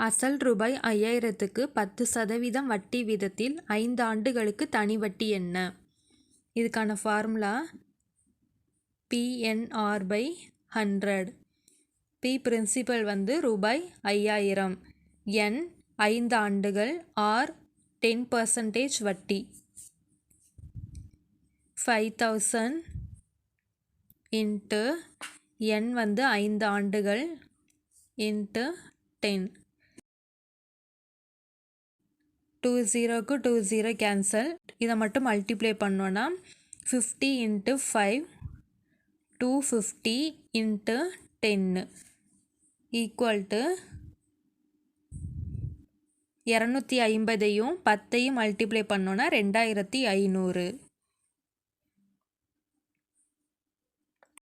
அசல் ரூபாய் 5000க்கு 10% வட்டி வீதத்தில் 5 ஆண்டுகளுக்கு தனி வட்டி என்ன? இதுக்கான ஃபார்முலா PNR/100. P பிரின்சிபல் வந்து ரூபாய் 5000, N 5 ஆண்டுகள், R 10% வட்டி. 5000 இன்ட்டு N வந்து 5 ஆண்டுகள் இன்ட்டு 10. 20க்கு 20 கேன்சல். இதை மட்டும் மல்டிப்ளை பண்ணோன்னா 50 இன்ட்டு 5 250 இன்ட்டு 10 ஈக்குவல் டு 250ஐயும் 10ஐயும் மல்டிப்ளை பண்ணோன்னா 2500.